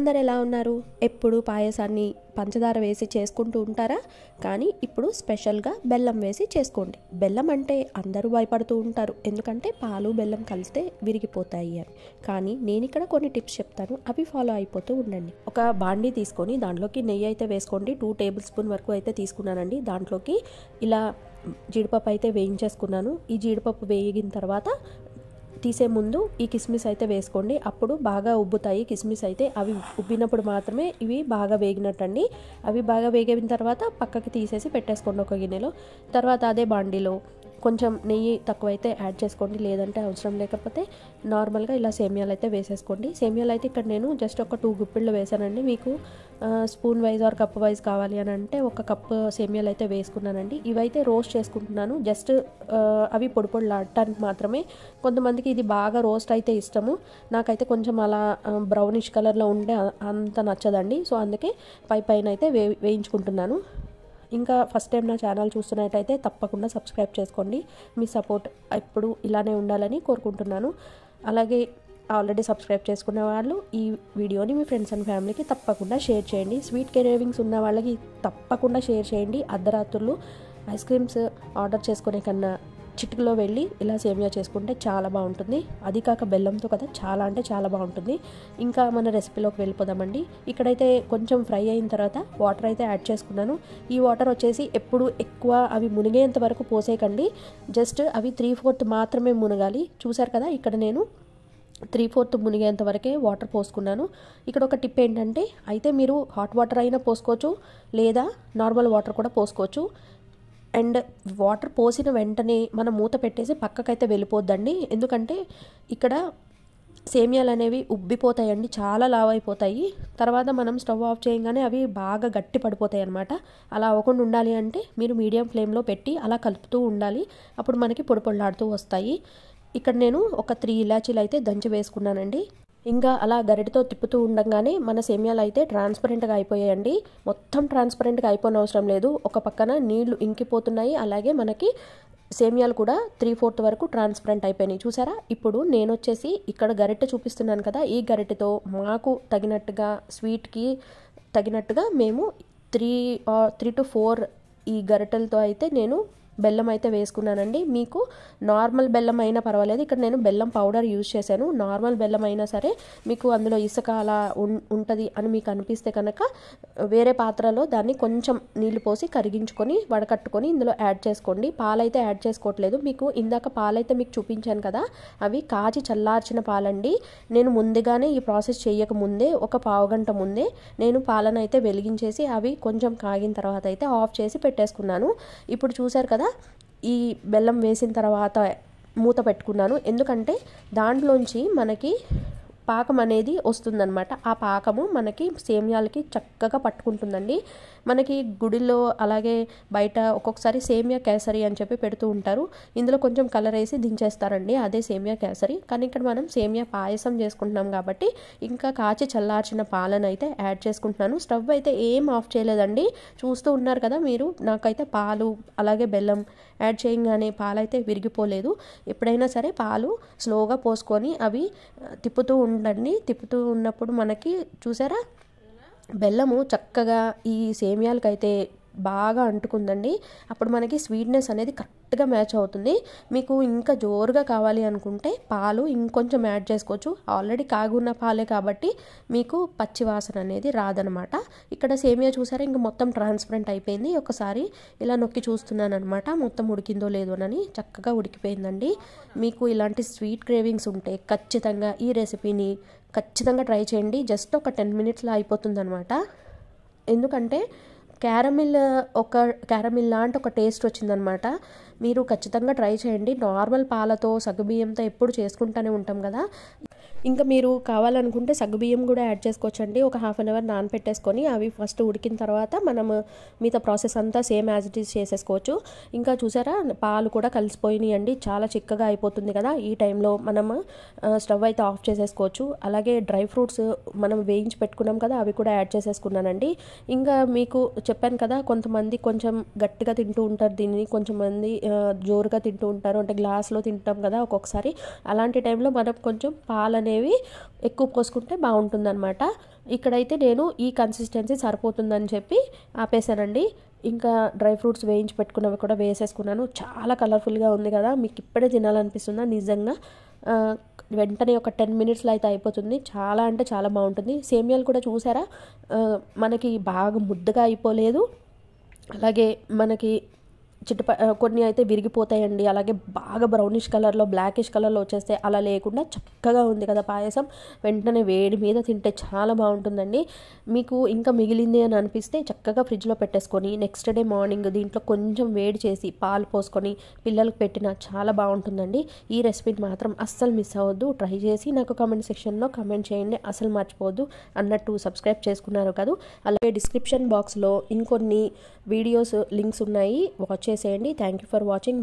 అందరు ఎలా ఉన్నారు? ఎప్పుడు పాయసాన్ని పంచదార వేసి చేసుకుంటూ ఉంటారా? కానీ ఇప్పుడు స్పెషల్గా బెల్లం వేసి చేసుకోండి. బెల్లం అంటే అందరూ భయపడుతూ ఉంటారు, ఎందుకంటే పాలు బెల్లం కలిస్తే విరిగిపోతాయి అని. కానీ నేను ఇక్కడ కొన్ని టిప్స్ చెప్తాను, అవి ఫాలో అయిపోతూ ఉండండి. ఒక బాండీ తీసుకొని దాంట్లోకి నెయ్యి అయితే వేసుకోండి. 2 టేబుల్ స్పూన్ వరకు అయితే తీసుకున్నానండి. దాంట్లోకి ఇలా జీడిపప్పు అయితే వేయించేసుకున్నాను. ఈ జీడిపప్పు వేగిన తర్వాత తీసే ముందు ఈ కిస్మిస్ అయితే వేసుకోండి. అప్పుడు బాగా ఉబ్బుతాయి కిస్మిస్ అయితే. అవి ఉబ్బినప్పుడు మాత్రమే ఇవి బాగా వేగినట్టండి. అవి బాగా వేగిన తర్వాత పక్కకి తీసేసి పెట్టేసుకోండి ఒక గిన్నెలో. తర్వాత అదే బాండీలో కొంచెం నెయ్యి తక్కువైతే యాడ్ చేసుకోండి, లేదంటే అవసరం లేకపోతే నార్మల్గా ఇలా సేమియాలు అయితే వేసేసుకోండి. సేమియాలు అయితే ఇక్కడ నేను జస్ట్ ఒక 2 గుప్పిళ్ళు వేసానండి. మీకు spoon wise or cup wise కావాలి అని అంటే 1 కప్ సేమియాలు అయితే వేసుకున్నానండి. ఇవైతే రోస్ట్ చేసుకుంటున్నాను, జస్ట్ అవి పొడి పొడిలాడటానికి మాత్రమే. కొంతమందికి ఇది బాగా రోస్ట్ అయితే ఇష్టము, నాకైతే కొంచెం అలా బ్రౌనిష్ కలర్లో ఉంటే అంత నచ్చదండి. సో అందుకే పైన అయితే వేయించుకుంటున్నాను. ఇంకా ఫస్ట్ టైం నా ఛానల్ చూస్తున్నట్టయితే తప్పకుండా సబ్స్క్రైబ్ చేసుకోండి. మీ సపోర్ట్ ఎప్పుడు ఇలానే ఉండాలని కోరుకుంటున్నాను. అలాగే ఆల్రెడీ సబ్స్క్రైబ్ చేసుకునే వాళ్ళు ఈ వీడియోని మీ ఫ్రెండ్స్ అండ్ ఫ్యామిలీకి తప్పకుండా షేర్ చేయండి. స్వీట్ క్రేవింగ్స్ ఉన్న వాళ్ళకి తప్పకుండా షేర్ చేయండి. అర్ధరాత్రులు ఐస్ క్రీమ్స్ ఆర్డర్ చేసుకునే కన్నా చిటికలో వెళ్ళి ఇలా సేమియా చేసుకుంటే చాలా బాగుంటుంది. అది కాక బెల్లంతో కదా, చాలా అంటే చాలా బాగుంటుంది. ఇంకా మన రెసిపీలోకి వెళ్ళిపోదామండి. ఇక్కడైతే కొంచెం ఫ్రై అయిన తర్వాత వాటర్ అయితే యాడ్ చేసుకున్నాను. ఈ వాటర్ వచ్చేసి ఎప్పుడు ఎక్కువ అవి మునిగేంత వరకు పోసేయకండి, జస్ట్ అవి 3/4 మాత్రమే మునగాలి. చూసారు కదా, ఇక్కడ నేను 3/4 మునిగేంత వరకే వాటర్ పోసుకున్నాను. ఇక్కడ ఒక టిప్ ఏంటంటే, అయితే మీరు హాట్ వాటర్ అయినా పోసుకోవచ్చు, లేదా నార్మల్ వాటర్ కూడా పోసుకోవచ్చు. అండ్ వాటర్ పోసిన వెంటనే మనం మూత పెట్టేసి పక్కకైతే వెళ్ళిపోద్దండి, ఎందుకంటే ఇక్కడ సేమియాలు అనేవి ఉబ్బిపోతాయండి, చాలా లావ్ అయిపోతాయి. తర్వాత మనం స్టవ్ ఆఫ్ చేయగానే అవి బాగా గట్టి పడిపోతాయి అన్నమాట. అలా అవ్వకుండా ఉండాలి అంటే మీరు మీడియం ఫ్లేమ్లో పెట్టి అలా కలుపుతూ ఉండాలి. అప్పుడు మనకి పొడి పొడిలాడుతూ వస్తాయి. ఇక్కడ నేను ఒక 3 ఇలాచీలు అయితే దంచి వేసుకున్నానండి. ఇంకా అలా గరిటతో తిప్పుతూ ఉండగానే మన సేమియాలు అయితే ట్రాన్స్పరెంట్గా అయిపోయాయండి. మొత్తం ట్రాన్స్పరెంట్గా అయిపోనవసరం లేదు, ఒక పక్కన నీళ్లు ఇంకిపోతున్నాయి, అలాగే మనకి సేమియాలు కూడా 3/4 వరకు ట్రాన్స్పరెంట్ అయిపోయినాయి. చూసారా? ఇప్పుడు నేను వచ్చేసి ఇక్కడ గరిటె చూపిస్తున్నాను కదా, ఈ గరిటెతో మాకు తగినట్టుగా స్వీట్కి తగినట్టుగా మేము 3 to 4 ఈ గరిటెలతో అయితే నేను బెల్లం అయితే వేసుకున్నానండి. మీకు నార్మల్ బెల్లం అయినా పర్వాలేదు, ఇక్కడ నేను బెల్లం పౌడర్ యూజ్ చేశాను. నార్మల్ బెల్లం అయినా సరే మీకు అందులో ఇసుక అలా ఉంటుంది అని మీకు అనిపిస్తే కనుక వేరే పాత్రలో దాన్ని కొంచెం నీళ్లు పోసి కరిగించుకొని వడకట్టుకొని ఇందులో యాడ్ చేసుకోండి. పాలైతే యాడ్ చేసుకోవట్లేదు. మీకు ఇందాక పాలైతే మీకు చూపించాను కదా, అవి కాచి చల్లార్చిన పాలండి. నేను ముందుగానే ఈ ప్రాసెస్ చేయకముందే ఒక పావుగంట ముందే నేను పాలను అయితే వెలిగించేసి అవి కొంచెం కాగిన తర్వాత అయితే ఆఫ్ చేసి పెట్టేసుకున్నాను. ఇప్పుడు చూసారు కదా, ఈ బెల్లం వేసిన తర్వాత మూత పెట్టుకున్నాను, ఎందుకంటే దాంట్లోంచి మనకి పాకం అనేది వస్తుందన్నమాట. ఆ పాకము మనకి సేమియాలకి చక్కగా పట్టుకుంటుందండి. మనకి గుడిలో అలాగే బయట ఒక్కొక్కసారి సేమియా కేసరి అని చెప్పి పెడుతూ ఉంటారు, ఇందులో కొంచెం కలర్ వేసి దించేస్తారండి, అదే సేమియా కేసరి. కానీ ఇక్కడ మనం సేమియా పాయసం చేసుకుంటున్నాం కాబట్టి ఇంకా కాచి చల్లార్చిన పాలను అయితే యాడ్ చేసుకుంటున్నాను. స్టవ్ అయితే ఏం ఆఫ్ చేయలేదండి, చూస్తూ ఉన్నారు కదా మీరు. నాకైతే పాలు అలాగే బెల్లం యాడ్ చేయగానే పాలైతే విరిగిపోలేదు. ఎప్పుడైనా సరే పాలు స్లోగా పోసుకొని అవి తిప్పుతూ ఉండండి. తిప్పుతూ ఉన్నప్పుడు మనకి చూసారా, బెల్లము చక్కగా ఈ సేమియాలకైతే బాగా అంటుకుందండి. అప్పుడు మనకి స్వీట్నెస్ అనేది కరెక్ట్గా మ్యాచ్ అవుతుంది. మీకు ఇంకా జోరుగా కావాలి అనుకుంటే పాలు ఇంకొంచెం యాడ్ చేసుకోవచ్చు. ఆల్రెడీ కాగున్న పాలే కాబట్టి మీకు పచ్చి వాసన అనేది రాదనమాట. ఇక్కడ సేమియా చూసారా, ఇంకా మొత్తం ట్రాన్స్పరెంట్ అయిపోయింది. ఒకసారి ఇలా నొక్కి చూస్తున్నాను అనమాట, మొత్తం ఉడికిందో లేదో అని. చక్కగా ఉడికిపోయిందండి. మీకు ఇలాంటి స్వీట్ క్రేవింగ్స్ ఉంటే ఖచ్చితంగా ఈ రెసిపీని ఖచ్చితంగా ట్రై చేయండి. జస్ట్ ఒక 10 మినిట్స్లో అయిపోతుంది అనమాట. ఎందుకంటే క్యారమిల్ లాంటి ఒక టేస్ట్ వచ్చిందనమాట. మీరు ఖచ్చితంగా ట్రై చేయండి. నార్మల్ పాలతో సగ్గుబియ్యంతో ఎప్పుడు చేసుకుంటూనే ఉంటాం కదా, ఇంకా మీరు కావాలనుకుంటే సగ్గుబియ్యం కూడా యాడ్ చేసుకోవచ్చండి. ఒక 1/2 అవర్ నానపెట్టేసుకొని అవి ఫస్ట్ ఉడికిన తర్వాత మనము మిగతా ప్రాసెస్ అంతా సేమ్ యాజ్ ఇట్ ఈస్ చేసేసుకోవచ్చు. ఇంకా చూసారా, పాలు కూడా కలిసిపోయినాయండి, చాలా చిక్కగా అయిపోతుంది కదా. ఈ టైంలో మనము స్టవ్ అయితే ఆఫ్ చేసేసుకోవచ్చు. అలాగే డ్రై ఫ్రూట్స్ మనం వేయించి పెట్టుకున్నాం కదా, అవి కూడా యాడ్ చేసేసుకున్నానండి. ఇంకా మీకు చెప్పాను కదా, కొంతమంది కొంచెం గట్టిగా తింటూ ఉంటారు దీన్ని, కొంచెంమంది జోరుగా తింటూ ఉంటారు, అంటే గ్లాస్లో తింటాం కదా ఒక్కొక్కసారి. అలాంటి టైంలో మనం కొంచెం పాలు అనేవి ఎక్కువ పోసుకుంటే బాగుంటుందన్నమాట. ఇక్కడైతే నేను ఈ కన్సిస్టెన్సీ సరిపోతుందని చెప్పి ఆపేసానండి. ఇంకా డ్రై ఫ్రూట్స్ వేయించి పెట్టుకున్నవి కూడా వేసేసుకున్నాను. చాలా కలర్ఫుల్గా ఉంది కదా, మీకు ఇప్పుడే తినాలనిపిస్తుందా? నిజంగా వెంటనే ఒక 10 మినిట్స్లో అయితే అయిపోతుంది. చాలా అంటే చాలా బాగుంటుంది. సేమియాలు కూడా చూసారా, మనకి బాగా ముద్దగా అయిపోలేదు, అలాగే మనకి కొన్ని అయితే విరిగిపోతాయండి, అలాగే బాగా బ్రౌనిష్ కలర్లో బ్లాకిష్ కలర్లో వచ్చేస్తే అలా లేకుండా చక్కగా ఉంది కదా పాయసం. వెంటనే వేడి మీద తింటే చాలా బాగుంటుందండి. మీకు ఇంకా మిగిలింది అని అనిపిస్తే చక్కగా ఫ్రిడ్జ్లో పెట్టేసుకొని నెక్స్ట్ డే మార్నింగ్ దీంట్లో కొంచెం వేడి చేసి పాలు పోసుకొని పిల్లలకు పెట్టినా చాలా బాగుంటుందండి. ఈ రెసిపీని మాత్రం అస్సలు మిస్ అవ్వద్దు. ట్రై చేసి నాకు కామెంట్ సెక్షన్లో కామెంట్ చేయండి, అసలు మర్చిపోవద్దు. అన్నట్టు సబ్స్క్రైబ్ చేసుకున్నారు కదా, అలాగే డిస్క్రిప్షన్ బాక్స్లో ఇంకొన్ని వీడియోస్ లింక్స్ ఉన్నాయి, వాచ్ చేసేయండి. Thank you for watching.